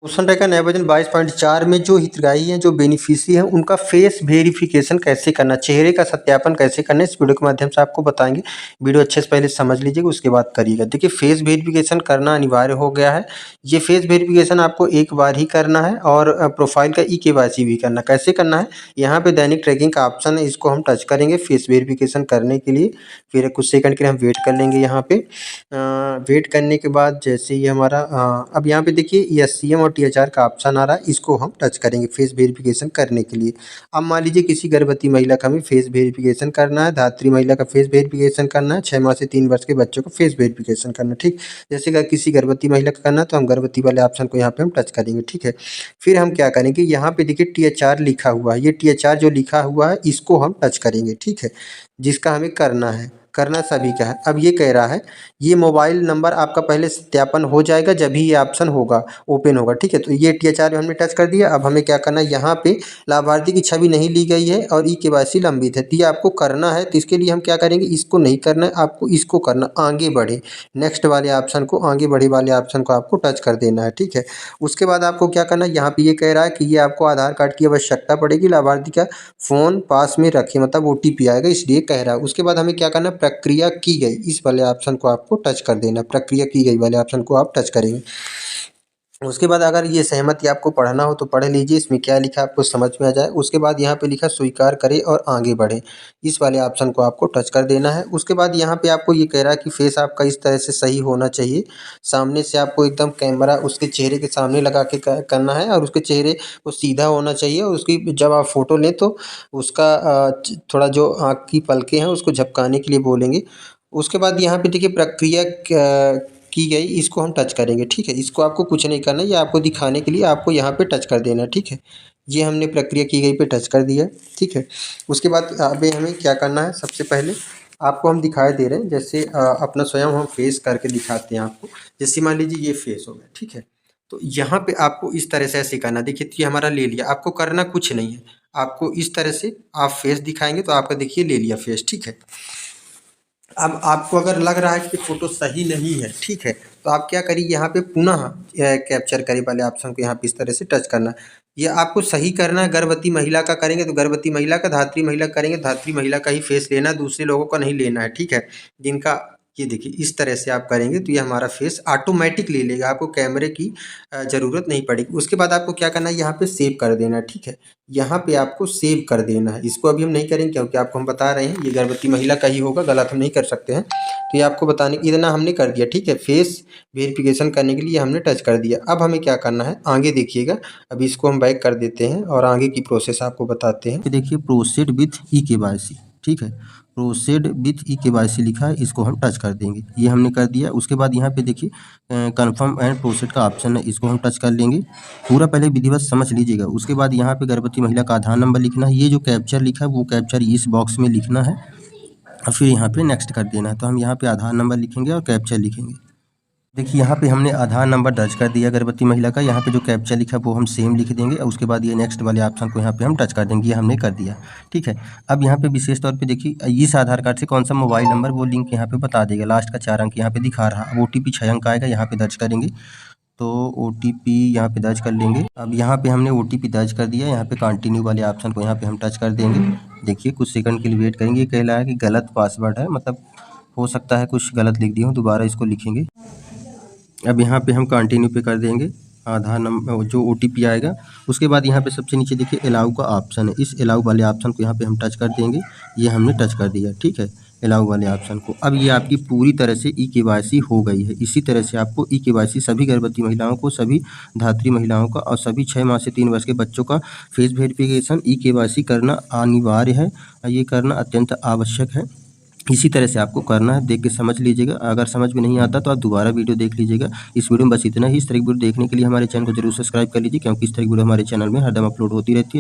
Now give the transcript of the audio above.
Question रहेगा नया version 22.4 में जो हितग्राही हैं जो बेनिफिशियरी हैं उनका फेस वेरिफिकेशन कैसे करना, चेहरे का सत्यापन कैसे करना, इस वीडियो के माध्यम से आपको बताएंगे। वीडियो अच्छे से पहले समझ लीजिएगा, उसके बाद करिएगा। देखिए, फेस वेरिफिकेशन करना अनिवार्य हो गया है। ये फेस वेरिफिकेशन आपको एक बार ही करना है और प्रोफाइल का ई-केवाईसी भी करना। कैसे करना है, यहाँ पे दैनिक ट्रैकिंग का ऑप्शन है, इसको हम टच करेंगे फेस वेरिफिकेशन करने के लिए। फिर कुछ सेकंड के लिए हम वेट कर लेंगे। यहाँ पे वेट करने के बाद जैसे ही हमारा अब यहाँ पे देखिए एससीएम और टीएचआर का ऑप्शन आ रहा है, इसको हम टच करेंगे फेस वेरिफिकेशन करने के लिए। अब मान लीजिए किसी गर्भवती महिला का हमें फेस वेरिफिकेशन करना है, धात्री महिला का फेस वेरिफिकेशन करना है, 6 माह से 3 वर्ष के बच्चों का फेस वेरिफिकेशन करना है। ठीक, जैसे अगर किसी गर्भवती महिला का करना है तो हम गर्भवती वाले ऑप्शन को यहाँ पे हम टच करेंगे। ठीक है, फिर हम क्या करेंगे, यहाँ पे देखिए टीएचआर लिखा हुआ है, ये टीएचआर जो लिखा हुआ है इसको हम टच करेंगे। ठीक है, जिसका हमें करना सभी का है। अब ये कह रहा है ये मोबाइल नंबर आपका पहले सत्यापन हो जाएगा जब ही ये ऑप्शन होगा, ओपन होगा। ठीक है, तो ये टीएचआर में हमने टच कर दिया। अब हमें क्या करना है, यहाँ पे लाभार्थी की छवि नहीं ली गई है और ई-केवाईसी लंबित है, तो ये आपको करना है। तो इसके लिए हम क्या करेंगे, इसको नहीं करना है, आपको इसको करना, आगे बढ़े, नेक्स्ट वाले ऑप्शन को, आगे बढ़े वाले ऑप्शन को आपको टच कर देना है। ठीक है, उसके बाद आपको क्या करना है, यहाँ पे ये कह रहा है कि ये आपको आधार कार्ड की आवश्यकता पड़ेगी, लाभार्थी का फ़ोन पास में रखिए, मतलब ओटीपी आएगा, इसलिए कह रहा है। उसके बाद हमें क्या करना है, प्रक्रिया की गई, इस वाले ऑप्शन को आपको टच कर देना। प्रक्रिया की गई वाले ऑप्शन को आप टच करेंगे। उसके बाद अगर ये सहमति आपको पढ़ना हो तो पढ़ लीजिए, इसमें क्या लिखा है आपको समझ में आ जाए। उसके बाद यहाँ पे लिखा स्वीकार करें और आगे बढ़ें, इस वाले ऑप्शन को आपको टच कर देना है। उसके बाद यहाँ पे आपको ये कह रहा है कि फेस आपका इस तरह से सही होना चाहिए, सामने से आपको एकदम कैमरा उसके चेहरे के सामने लगा के करना है और उसके चेहरे को सीधा होना चाहिए। और उसकी जब आप फ़ोटो लें तो उसका थोड़ा जो आँख की पलकें हैं उसको झपकाने के लिए बोलेंगे। उसके बाद यहाँ पे देखिए प्रक्रिया की गई, इसको हम टच करेंगे। ठीक है, इसको आपको कुछ नहीं करना है, ये आपको दिखाने के लिए आपको यहाँ पे टच कर देना है। ठीक है, ये हमने प्रक्रिया की गई पे टच कर दिया। ठीक है, उसके बाद अभी हमें क्या करना है, सबसे पहले आपको हम दिखाई दे रहे हैं, जैसे अपना स्वयं हम फेस करके दिखाते हैं आपको। जैसे मान लीजिए ये फेस हो गया। ठीक है, तो यहाँ पे आपको इस तरह से ऐसे करना। देखिए, तो ये हमारा ले लिया, आपको करना कुछ नहीं है, आपको इस तरह से आप फेस दिखाएंगे तो आपका देखिए ले लिया फेस। ठीक है, अब आपको अगर लग रहा है कि फ़ोटो सही नहीं है, ठीक है, तो आप क्या करिए, यहाँ पे पुनः कैप्चर करें वाले ऑप्शन को यहाँ पे इस तरह से टच करना। ये आपको सही करना है। गर्भवती महिला का करेंगे तो गर्भवती महिला का, धात्री महिला करेंगे धात्री महिला का ही फेस लेना है, दूसरे लोगों का नहीं लेना है। ठीक है, जिनका ये देखिए इस तरह से आप करेंगे तो ये हमारा फेस ऑटोमेटिक ले लेगा, आपको कैमरे की ज़रूरत नहीं पड़ेगी। उसके बाद आपको क्या करना है, यहाँ पे सेव कर देना है। ठीक है, यहाँ पे आपको सेव कर देना है। इसको अभी हम नहीं करेंगे क्योंकि आपको हम बता रहे हैं ये गर्भवती महिला का ही होगा, गलत हम नहीं कर सकते हैं। तो ये आपको बताने इतना हमने कर दिया। ठीक है, फेस वेरिफिकेशन करने के लिए हमने टच कर दिया। अब हमें क्या करना है, आगे देखिएगा। अभी इसको हम बैक कर देते हैं और आगे की प्रोसेस आपको बताते हैं। देखिए, प्रोसीड विथ ई-केवाईसी। ठीक है, प्रोसीड विथ ई-केवाईसी लिखा है, इसको हम टच कर देंगे, ये हमने कर दिया। उसके बाद यहाँ पे देखिए कन्फर्म एंड प्रोसीड का ऑप्शन है, इसको हम टच कर लेंगे। पूरा पहले विधिवत समझ लीजिएगा। उसके बाद यहाँ पे गर्भवती महिला का आधार नंबर लिखना है, ये जो कैप्चर लिखा है वो कैप्चर इस बॉक्स में लिखना है और फिर यहाँ पे नेक्स्ट कर देना है। तो हम यहाँ पे आधार नंबर लिखेंगे और कैप्चर लिखेंगे। देखिए, यहाँ पे हमने आधार नंबर दर्ज कर दिया गर्भवती महिला का। यहाँ पे जो कैप्चा लिखा है वो हम सेम लिख देंगे और उसके बाद ये नेक्स्ट वाले ऑप्शन को यहाँ पे हम टच कर देंगे, ये हमने कर दिया। ठीक है, अब यहाँ पे विशेष तौर पे देखिए इस आधार कार्ड से कौन सा मोबाइल नंबर, वो लिंक यहाँ पे बता देगा। लास्ट का 4 अंक यहाँ पे दिखा रहा। अब OTP 6 अंक आएगा, यहाँ पे दर्ज करेंगे। तो OTP यहाँ पे दर्ज कर लेंगे। अब यहाँ पे हमने OTP दर्ज कर दिया, यहाँ पे कंटिन्यू वाले ऑप्शन को यहाँ पे हम टच कर देंगे। देखिए, कुछ सेकंड के लिए वेट करेंगे। ये कह रहा है कि गलत पासवर्ड है, मतलब हो सकता है कुछ गलत लिख दिया हूँ, दोबारा इसको लिखेंगे। अब यहाँ पे हम कंटिन्यू पे कर देंगे। आधार नंबर जो OTP आएगा, उसके बाद यहाँ पे सबसे नीचे देखिए अलाउ का ऑप्शन है, इस अलाउ वाले ऑप्शन को यहाँ पे हम टच कर देंगे। ये हमने टच कर दिया। ठीक है, अलाउ वाले ऑप्शन को। अब ये आपकी पूरी तरह से ई-केवाईसी हो गई है। इसी तरह से आपको ई-केवाईसी सभी गर्भवती महिलाओं को, सभी धात्री महिलाओं का और सभी 6 माह से 3 वर्ष के बच्चों का फेस वेरिफिकेशन ई-केवाईसी करना अनिवार्य है। ये करना अत्यंत आवश्यक है। इसी तरह से आपको करना है, देख के समझ लीजिएगा। अगर समझ में नहीं आता तो आप दोबारा वीडियो देख लीजिएगा। इस वीडियो में बस इतना ही। इस तरह की वीडियो देखने के लिए हमारे चैनल को जरूर सब्सक्राइब कर लीजिए, क्योंकि इस तरह की वीडियो हमारे चैनल में हरदम अपलोड होती रहती है।